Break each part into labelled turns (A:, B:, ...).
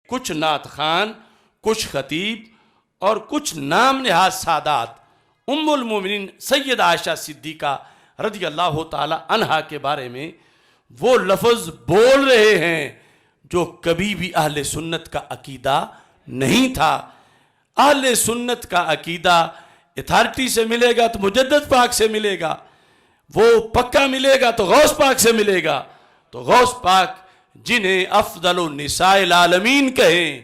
A: کچھ نعت خان، کچھ خطیب اور کچھ نام نہاد سادات ام المومنین سید عائشہ صدیقہ رضی اللہ تعالی عنہا کے بارے میں وہ لفظ بول رہے ہیں جو کبھی بھی اہل سنت کا عقیدہ نہیں تھا۔ اہل سنت کا عقیدہ اتھارٹی سے ملے گا تو مجدد پاک سے ملے گا، وہ پکا ملے گا تو غوث پاک سے ملے گا۔ تو غوث پاک جنہیں افضل النساء العالمین کہیں،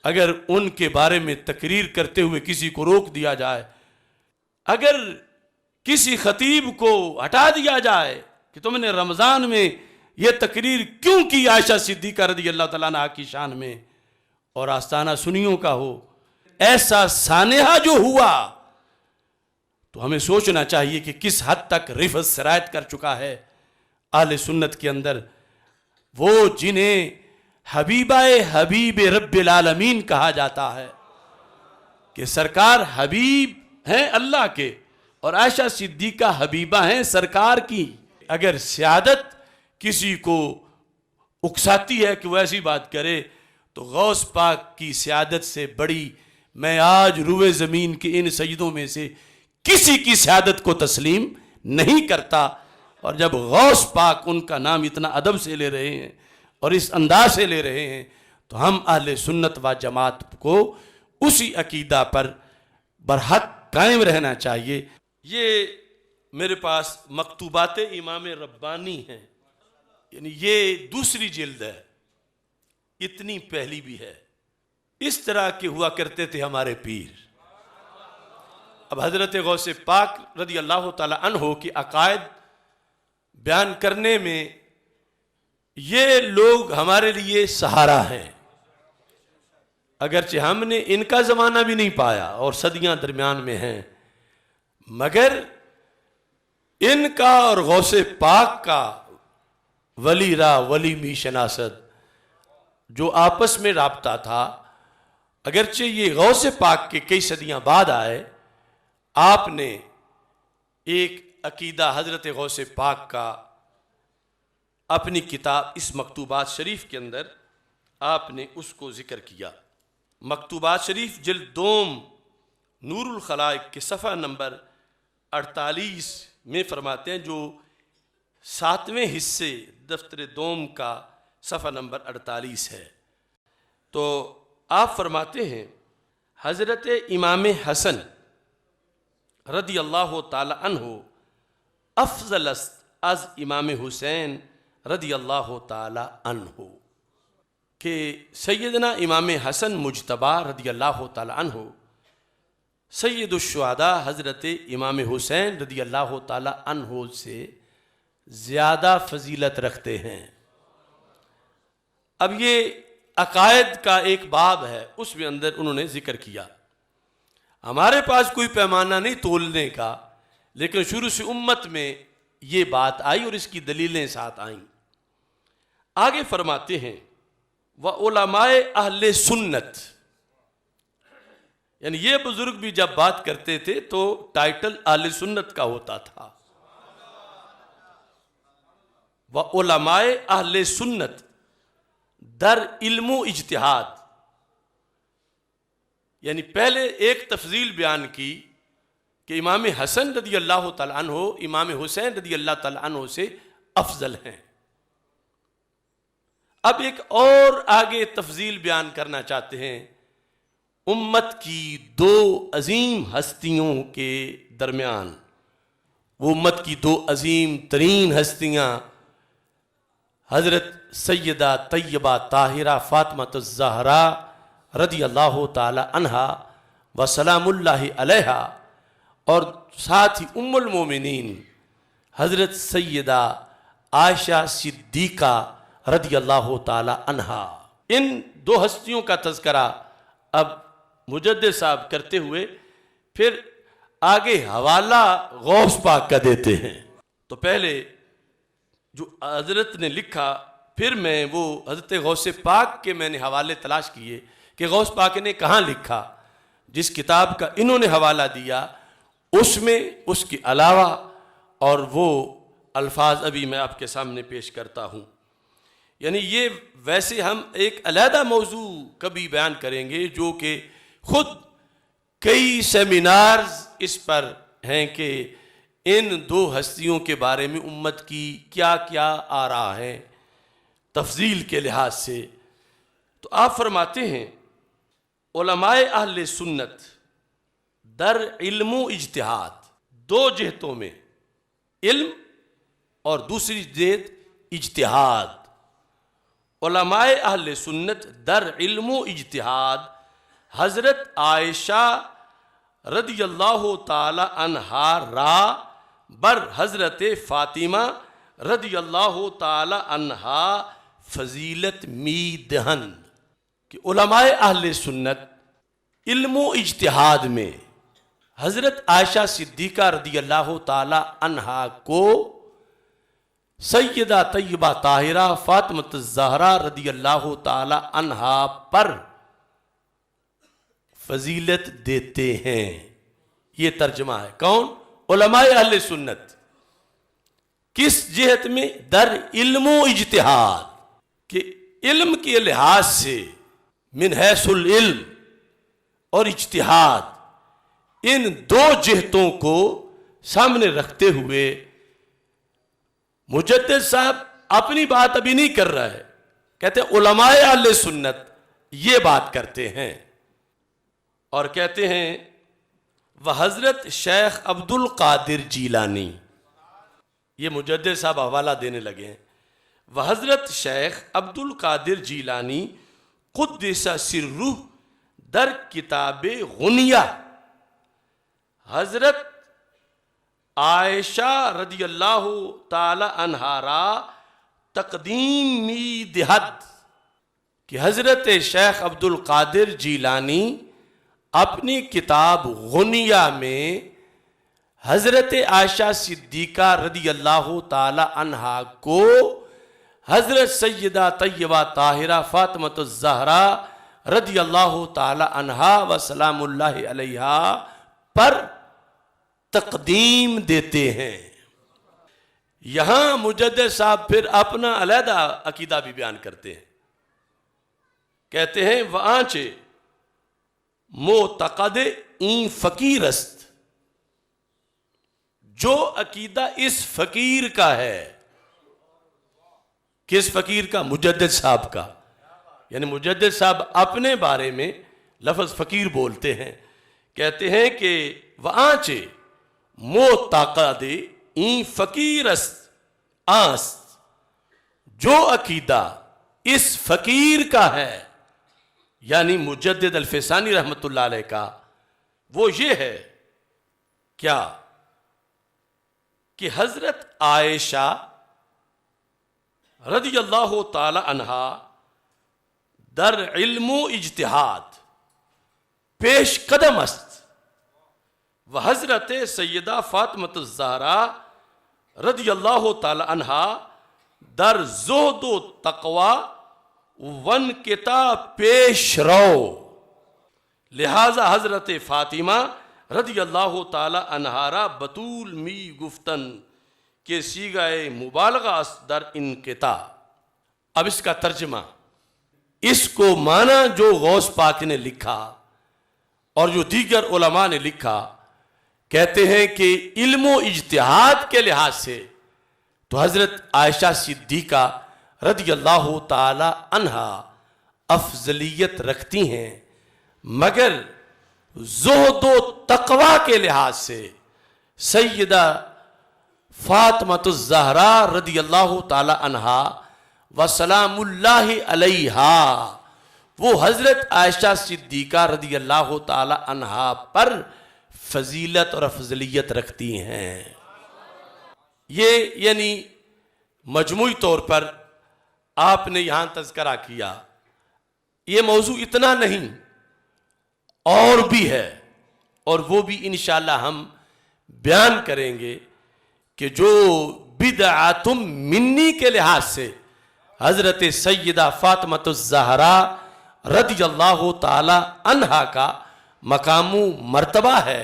A: اگر ان کے بارے میں تقریر کرتے ہوئے کسی کو روک دیا جائے، اگر کسی خطیب کو ہٹا دیا جائے کہ تم نے رمضان میں یہ تقریر کیوں کی عائشہ صدیقہ رضی اللہ تعالیٰ عنہا کی شان میں، اور آستانہ سنیوں کا ہو ایسا سانحہ جو ہوا، تو ہمیں سوچنا چاہیے کہ کس حد تک رفض سرایت کر چکا ہے اہل سنت کے اندر۔ وہ جنہیں حبیبہ حبیب رب العالمین کہا جاتا ہے کہ سرکار حبیب ہیں اللہ کے اور عائشہ صدیقہ حبیبہ ہیں سرکار کی۔ اگر سیادت کسی کو اکساتی ہے کہ وہ ایسی بات کرے تو غوث پاک کی سیادت سے بڑی میں آج روئے زمین کے ان سیدوں میں سے کسی کی سیادت کو تسلیم نہیں کرتا۔ اور جب غوث پاک ان کا نام اتنا ادب سے لے رہے ہیں اور اس انداز سے لے رہے ہیں تو ہم اہل سنت و جماعت کو اسی عقیدہ پر برحق قائم رہنا چاہیے۔ یہ میرے پاس مکتوبات امام ربانی ہیں، یعنی یہ دوسری جلد ہے، اتنی پہلی بھی ہے۔ اس طرح کے ہوا کرتے تھے ہمارے پیر۔ اب حضرت غوث پاک رضی اللہ تعالی عنہ کی عقائد بیان کرنے میں یہ لوگ ہمارے لیے سہارا ہیں، اگرچہ ہم نے ان کا زمانہ بھی نہیں پایا اور صدیاں درمیان میں ہیں، مگر ان کا اور غوث پاک کا ولی را ولی می شناست جو آپس میں رابطہ تھا، اگرچہ یہ غوث پاک کے کئی صدیاں بعد آئے، آپ نے ایک عقیدہ حضرت غوث پاک کا اپنی کتاب اس مکتوبات شریف کے اندر آپ نے اس کو ذکر کیا۔ مکتوبات شریف جلد دوم نور الخلائق کے صفحہ نمبر 48 میں فرماتے ہیں، جو 7ویں حصے دفتر دوم کا صفحہ نمبر 48 ہے۔ تو آپ فرماتے ہیں حضرت امام حسن رضی اللہ تعالی عنہ افضل است از امام حسین رضی اللہ تعالی عنہ، کہ سیدنا امام حسن مجتبی رضی اللہ تعالی عنہ سید الشہداء حضرت امام حسین رضی اللہ تعالی عنہ سے زیادہ فضیلت رکھتے ہیں۔ اب یہ عقائد کا ایک باب ہے، اس میں اندر انہوں نے ذکر کیا۔ ہمارے پاس کوئی پیمانہ نہیں تولنے کا، لیکن شروع سے امت میں یہ بات آئی اور اس کی دلیلیں ساتھ آئیں۔ آگے فرماتے ہیں وَعُلَمَاءِ اہل سنت، یعنی یہ بزرگ بھی جب بات کرتے تھے تو ٹائٹل اہل سنت کا ہوتا تھا۔ وَعُلَمَاءِ اہل سنت در علم و اجتہاد، یعنی پہلے ایک تفضیل بیان کی کہ امام حسن رضی اللہ تعالیٰ عنہ امام حسین رضی اللہ تعالیٰ عنہ سے افضل ہیں۔ اب ایک اور آگے تفضیل بیان کرنا چاہتے ہیں امت کی دو عظیم ہستیوں کے درمیان۔ وہ امت کی دو عظیم ترین ہستیاں حضرت سیدہ طیبہ طاہرہ فاطمہ الزہرا رضی اللہ تعالی عنہا و سلام اللہ علیہا، اور ساتھ ہی ام المومنین حضرت سیدہ عائشہ صدیقہ رضی اللہ تعالی عنہا۔ ان دو ہستیوں کا تذکرہ اب مجدد صاحب کرتے ہوئے پھر آگے حوالہ غوث پاک کا دیتے ہیں۔ تو پہلے جو حضرت نے لکھا، پھر میں وہ حضرت غوث پاک کے میں نے حوالے تلاش کیے کہ غوث پاک نے کہاں لکھا۔ جس کتاب کا انہوں نے حوالہ دیا اس میں اس کے علاوہ اور وہ الفاظ ابھی میں آپ کے سامنے پیش کرتا ہوں۔ یعنی یہ ویسے ہم ایک علیحدہ موضوع کبھی بیان کریں گے، جو کہ خود کئی سیمینارز اس پر ہیں کہ ان دو ہستیوں کے بارے میں امت کی کیا کیا آراء ہیں تفضیل کے لحاظ سے۔ تو آپ فرماتے ہیں علماء اہل سنت در علم و اجتہاد، دو جہتوں میں، علم اور دوسری جہت اجتہاد، علماء اہل سنت در علم و اجتہاد حضرت عائشہ رضی اللہ تعالی عنہا را بر حضرت فاطمہ رضی اللہ تعالی عنہا فضیلت می دہن، کہ علماء اہل سنت علم و اجتہاد میں حضرت عائشہ صدیقہ رضی اللہ تعالی عنہا کو سیدہ طیبہ طاہرہ فاطمہ الزہرا رضی اللہ تعالی عنہا پر فضیلت دیتے ہیں۔ یہ ترجمہ ہے، کون؟ علماء اہل سنت۔ کس جہت میں؟ در علم و اجتہاد، کہ علم کے لحاظ سے من حیث العلم اور اجتہاد، ان دو جہتوں کو سامنے رکھتے ہوئے مجدد صاحب اپنی بات ابھی نہیں کر رہا ہے، کہتے ہیں علماء اہل سنت یہ بات کرتے ہیں، اور کہتے ہیں وہ حضرت شیخ عبد القادر جیلانی، یہ مجدد صاحب حوالہ دینے لگے ہیں، وہ حضرت شیخ عبد القادر جیلانی قدس سرہ در کتاب غنیہ حضرت عائشہ رضی اللہ تعالی عنہا را تقدیم می دہد، کہ حضرت شیخ عبد القادر جیلانی اپنی کتاب غنیہ میں حضرت عائشہ صدیقہ رضی اللہ تعالی عنہا کو حضرت سیدہ طیبہ طاہرہ فاطمہ الزہرا رضی اللہ تعالی عنہا و سلام اللہ علیہا پر تقدیم دیتے ہیں۔ یہاں مجدد صاحب پھر اپنا علیحدہ عقیدہ بھی بیان کرتے ہیں، کہتے ہیں وآنچے معتقد این فقیر است، جو عقیدہ اس فقیر کا ہے۔ کس فقیر کا؟ مجدد صاحب کا۔ یعنی مجدد صاحب اپنے بارے میں لفظ فقیر بولتے ہیں، کہتے ہیں کہ وآنچے معتقد این فقیر است آست، جو عقیدہ اس فقیر کا ہے، یعنی مجدد الفسانی رحمت اللہ علیہ کا، وہ یہ ہے کیا کہ حضرت عائشہ رضی اللہ تعالی عنہا در علم و اجتہاد پیش قدم است، و حضرت سیدہ فاطمہ الزہرا رضی اللہ تعالی عنہا در زہد و تقوی ون کتاب پیش رو، لہذا حضرت فاطمہ رضی اللہ تعالی عنہا را بطول می گفتن کے سیغہ مبالغہ در انقطاع۔ اب اس کا ترجمہ، اس کو معنی جو غوث پاک نے لکھا اور جو دیگر علماء نے لکھا، کہتے ہیں کہ علم و اجتہاد کے لحاظ سے تو حضرت عائشہ صدیقہ رضی اللہ تعالی عنہا افضلیت رکھتی ہیں، مگر زہد و تقوی کے لحاظ سے سیدہ فاطمہ الزہرا رضی اللہ تعالی عنہا و سلام اللہ علیہا، وہ حضرت عائشہ صدیقہ رضی اللہ تعالی عنہا پر فضیلت اور افضلیت رکھتی ہیں۔ یہ یعنی مجموعی طور پر آپ نے یہاں تذکرہ کیا، یہ موضوع اتنا نہیں اور بھی ہے، اور وہ بھی انشاءاللہ ہم بیان کریں گے کہ جو بدعات منی کے لحاظ سے حضرت سیدہ فاطمہ الزہرا رضی اللہ تعالی عنہا کا مقام و مرتبہ ہے،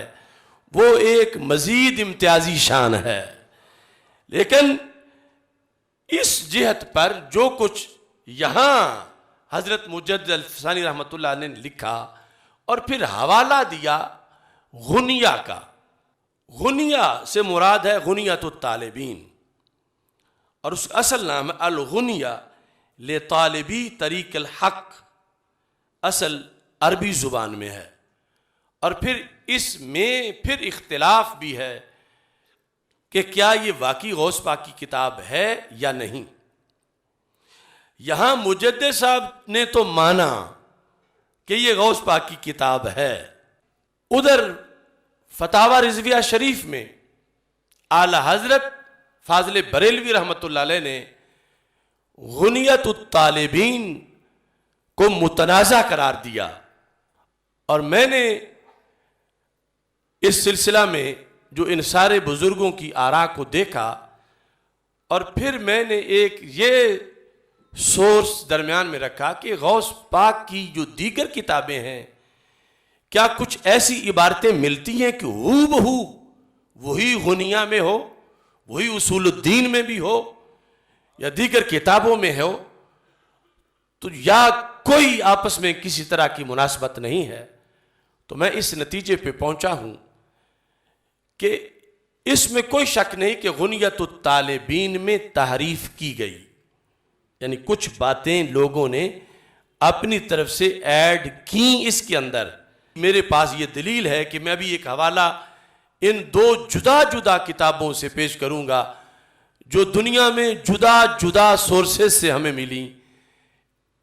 A: وہ ایک مزید امتیازی شان ہے، لیکن اس جہت پر جو کچھ یہاں حضرت مجدد الفسانی رحمۃ اللہ نے لکھا اور پھر حوالہ دیا غنیہ کا. غنیہ سے مراد ہے غنیۃ الطالبین، اور اس کا اصل نام ہے الغنیہ لطالبی طریق الحق، اصل عربی زبان میں ہے. اور پھر اس میں پھر اختلاف بھی ہے کہ کیا یہ واقعی غوث پاک کی کتاب ہے یا نہیں. یہاں مجدد صاحب نے تو مانا کہ یہ غوث پاک کی کتاب ہے. ادھر فتاوی رضویہ شریف میں اعلی حضرت فاضل بریلوی رحمۃ اللہ علیہ نے غنیۃ الطالبین کو متنازع قرار دیا. اور میں نے اس سلسلہ میں جو ان سارے بزرگوں کی آراء کو دیکھا، اور پھر میں نے ایک یہ سورس درمیان میں رکھا کہ غوث پاک کی جو دیگر کتابیں ہیں کیا کچھ ایسی عبارتیں ملتی ہیں کہ ہو بہو وہی غنیہ میں ہو، وہی اصول الدین میں بھی ہو، یا دیگر کتابوں میں ہو، تو یا کوئی آپس میں کسی طرح کی مناسبت نہیں ہے. تو میں اس نتیجے پہ پہنچا ہوں کہ اس میں کوئی شک نہیں کہ غنیۃ الطالبین میں تحریف کی گئی، یعنی کچھ باتیں لوگوں نے اپنی طرف سے ایڈ کی اس کے اندر. میرے پاس یہ دلیل ہے کہ میں ابھی ایک حوالہ ان دو جدا جدا کتابوں سے پیش کروں گا جو دنیا میں جدا جدا سورسز سے ہمیں ملی.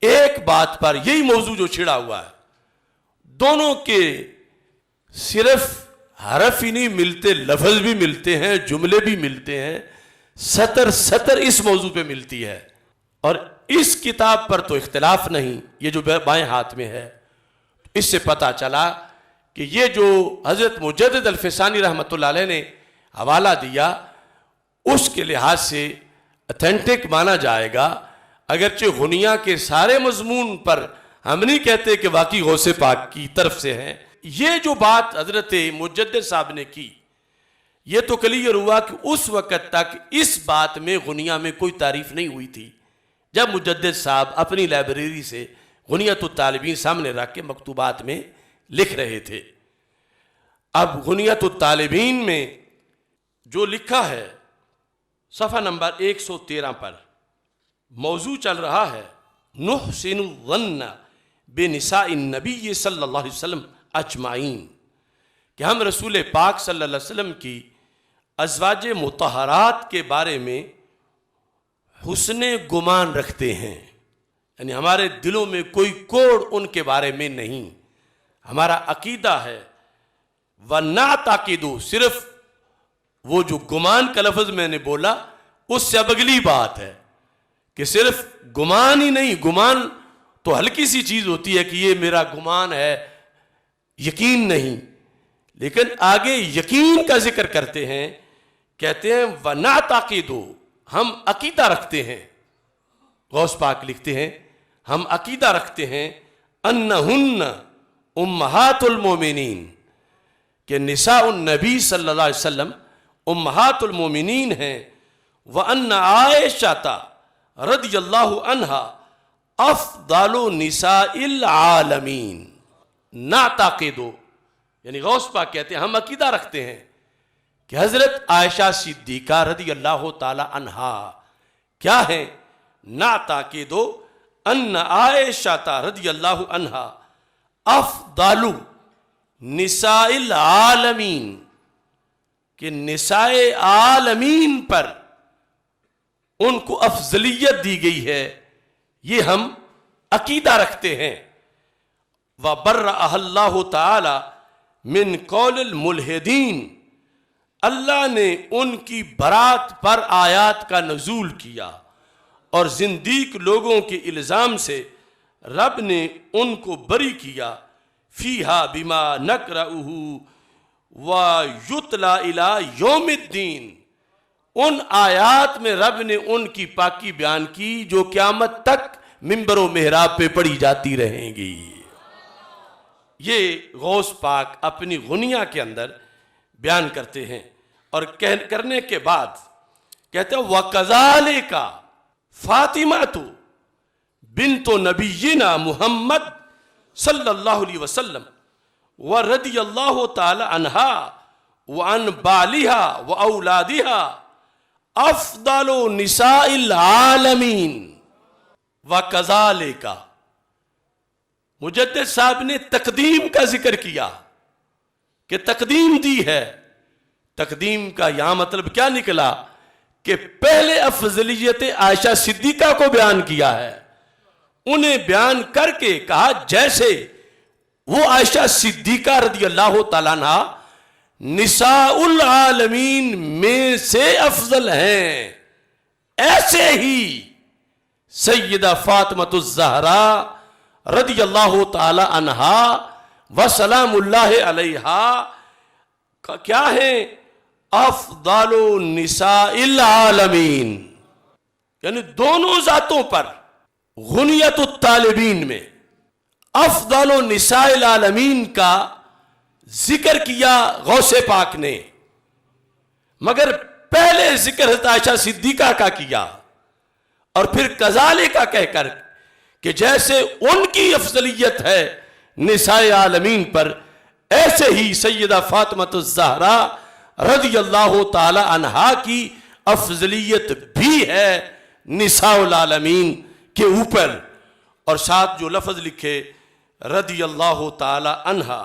A: ایک بات پر یہی موضوع جو چھڑا ہوا ہے، دونوں کے صرف حرف ہی نہیں ملتے، لفظ بھی ملتے ہیں، جملے بھی ملتے ہیں، سطر سطر اس موضوع پہ ملتی ہے. اور اس کتاب پر تو اختلاف نہیں، یہ جو بائیں ہاتھ میں ہے. اس سے پتہ چلا کہ یہ جو حضرت مجدد الفسانی رحمۃ اللہ علیہ نے حوالہ دیا اس کے لحاظ سے اتھینٹک مانا جائے گا، اگرچہ غنیہ کے سارے مضمون پر ہم نہیں کہتے کہ واقعی غوث پاک کی طرف سے ہیں. یہ جو بات حضرت مجدد صاحب نے کی، یہ تو کلیئر ہوا کہ اس وقت تک اس بات میں غنیہ میں کوئی تعریف نہیں ہوئی تھی جب مجدد صاحب اپنی لائبریری سے غنیۃ الطالبین سامنے رکھ کے مکتوبات میں لکھ رہے تھے. اب غنیۃ الطالبین میں جو لکھا ہے صفحہ نمبر 113 پر موضوع چل رہا ہے نحسن الظن بنساء النبی صلی اللہ علیہ وسلم اجمعین، کہ ہم رسول پاک صلی اللہ علیہ وسلم کی ازواج مطہرات کے بارے میں حسن گمان رکھتے ہیں. یعنی ہمارے دلوں میں کوئی کوڑ ان کے بارے میں نہیں، ہمارا عقیدہ ہے. وَنَعْتَقِدُ، صرف وہ جو گمان کا لفظ میں نے بولا اس سے اب اگلی بات ہے کہ صرف گمان ہی نہیں، گمان تو ہلکی سی چیز ہوتی ہے کہ یہ میرا گمان ہے، یقین نہیں. لیکن آگے یقین کا ذکر کرتے ہیں، کہتے ہیں وَنَعْتَقِدُ، ہم عقیدہ رکھتے ہیں. غوث پاک لکھتے ہیں ہم عقیدہ رکھتے ہیں انہن امہات المومنین، کہ نساء النبی صلی اللہ علیہ وسلم امہات المومنین ہیں. وَأَنَّ عَائِشَةَ رضی اللہ عنہا افضل نساء العالمین. نعتقد، یعنی غوث پاک کہتے ہیں ہم عقیدہ رکھتے ہیں کہ حضرت عائشہ صدیقہ رضی اللہ تعالی عنہا کیا ہیں؟ نعتقد ان عائشہ رضی اللہ عنہا افضل نساء العالمین، کہ نساء عالمین پر ان کو افضلیت دی گئی ہے، یہ ہم عقیدہ رکھتے ہیں. وَبَرَّأَهَا اللَّهُ تَعَالَى مِنْ قَوْلِ الْمُلْحِدِينَ، اللہ نے ان کی برات پر آیات کا نزول کیا اور زندیق لوگوں کے الزام سے رب نے ان کو بری کیا. فِيهَا بِمَا نَقْرَأُهُ وَيُتْلَى إِلَى يَوْمِ الدِّينِ، ان آیات میں رب نے ان کی پاکی بیان کی جو قیامت تک منبر و محراب پہ پڑھی جاتی رہیں گی. یہ غوث پاک اپنی غنیہ کے اندر بیان کرتے ہیں، اور کرنے کے بعد کہتے ہیں وَكَذَلِكَ فاطمہ تو، بنت نبینا محمد صلی اللہ علیہ وسلم ورضی اللہ تعالی عنہا وعن بالہا واولادہا افضل نساء العالمین وکذالک. مجدد صاحب نے تقدیم کا ذکر کیا کہ تقدیم دی ہے. تقدیم کا یہاں مطلب کیا نکلا کہ پہلے افضلیت عائشہ صدیقہ کو بیان کیا ہے. انہیں بیان کر کے کہا جیسے وہ عائشہ صدیقہ رضی اللہ تعالیٰ عنہ نساء العالمین میں سے افضل ہیں، ایسے ہی سیدہ فاطمۃ الزہرا رضی اللہ تعالی عنہا وسلام اللہ علیہا کیا ہے؟ افضل نساء العالمین. یعنی دونوں ذاتوں پر غنیت الطالبین میں افضل نساء العالمین کا ذکر کیا غوث پاک نے، مگر پہلے ذکر حضرت عائشہ صدیقہ کا کیا اور پھر کذالک کا کہہ کر کہ جیسے ان کی افضلیت ہے نساء عالمین پر، ایسے ہی سیدہ فاطمۃ الزہرا رضی اللہ تعالی عنہا کی افضلیت بھی ہے نساء العالمین کے اوپر. اور ساتھ جو لفظ لکھے رضی اللہ تعالی عنہا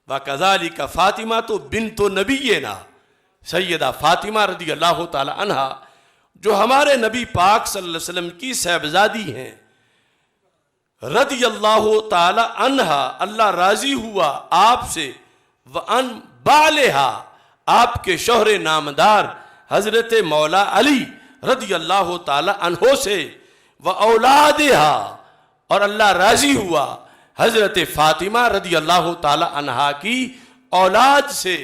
A: وکذالک فاطمہ تو بنت نبینا، سیدہ فاطمہ رضی اللہ تعالی عنہا جو ہمارے نبی پاک صلی اللہ علیہ وسلم کی صاحبزادی ہیں، رضی اللہ تعالی عنہا اللہ راضی ہوا آپ سے، وعن بالہا آپ کے شوہر نامدار حضرت مولا علی رضی اللہ تعالی عنہ سے، واولادہا اور اللہ راضی ہوا حضرت فاطمہ رضی اللہ تعالی عنہا کی اولاد سے.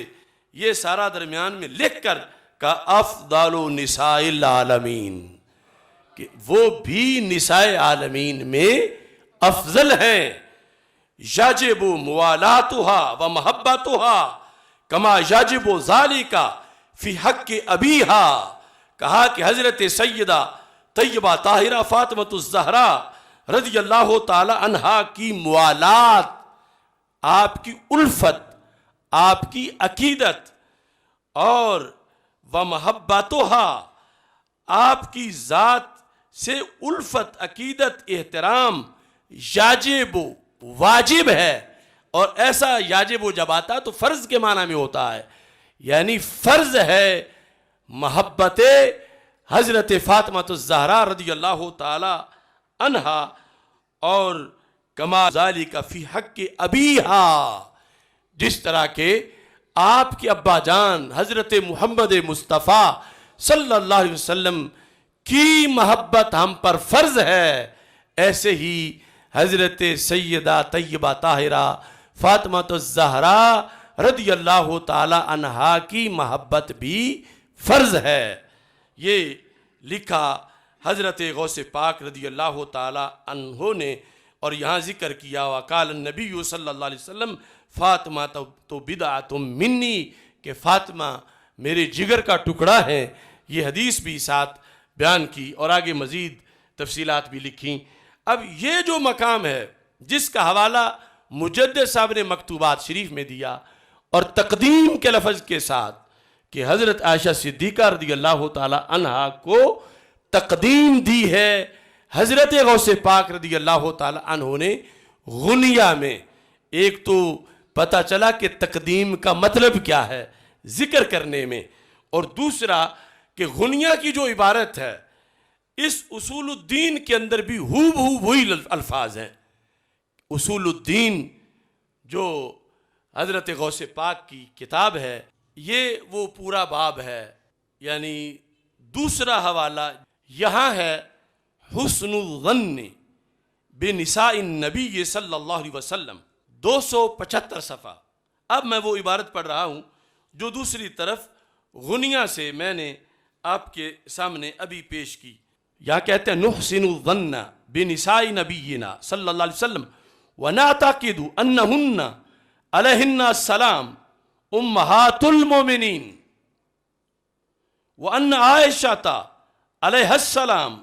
A: یہ سارا درمیان میں لکھ کر کا افضل نساء العالمین کہ وہ بھی نساء عالمین میں افضل ہیں. یجب موالاتها و محبتها کما یجب ذالک فی حق ابیہا. کہا کہ حضرت سیدہ طیبہ طاہرہ فاطمۃ الزہرا رضی اللہ تعالی عنہا کی موالات، آپ کی الفت، آپ کی عقیدت اور ومحبتها آپ کی ذات سے الفت، عقیدت، احترام یاجب واجب ہے. اور ایسا یاجب جب آتا تو فرض کے معنی میں ہوتا ہے، یعنی فرض ہے محبت حضرت فاطمۃ الزہرا رضی اللہ تعالی عنہا اور کما ذالک فی حق ابیہا، جس طرح کہ آپ کے ابا جان حضرت محمد مصطفیٰ صلی اللہ علیہ وسلم کی محبت ہم پر فرض ہے، ایسے ہی حضرت سیدہ طیبہ طاہرہ فاطمۃ الزہرا رضی اللہ تعالی عنہا کی محبت بھی فرض ہے. یہ لکھا حضرت غوث پاک رضی اللہ تعالی عنہ نے، اور یہاں ذکر کیا وقال النبی صلی اللہ علیہ وسلم فاطمہ تو بدعۃ منی کہ فاطمہ میرے جگر کا ٹکڑا ہے. یہ حدیث بھی ساتھ بیان کی اور آگے مزید تفصیلات بھی لکھیں. اب یہ جو مقام ہے جس کا حوالہ مجدد صاحب نے مکتوبات شریف میں دیا اور تقدیم کے لفظ کے ساتھ کہ حضرت عائشہ صدیقہ رضی اللہ تعالی عنہا کو تقدیم دی ہے حضرت غوث پاک رضی اللہ تعالی عنہ نے غنیہ میں. ایک تو پتہ چلا کہ تقدیم کا مطلب کیا ہے ذکر کرنے میں، اور دوسرا کہ غنیہ کی جو عبارت ہے اس اصول الدین کے اندر بھی ہو بہو وہی الفاظ ہیں. اصول الدین جو حضرت غوث پاک کی کتاب ہے، یہ وہ پورا باب ہے. یعنی دوسرا حوالہ یہاں ہے حسن الظن بنساء النبی صلی اللہ علیہ وسلم، 275 صفحہ. اب میں وہ عبارت پڑھ رہا ہوں جو دوسری طرف غنیہ سے میں نے آپ کے سامنے ابھی پیش کی. یا کہتے ہیں نحسن الظن بنساء نبینا صلی اللہ علیہ وسلم ونعتقد انہن علیہن السلام امہات المومنین وان عائشہ علیہ السلام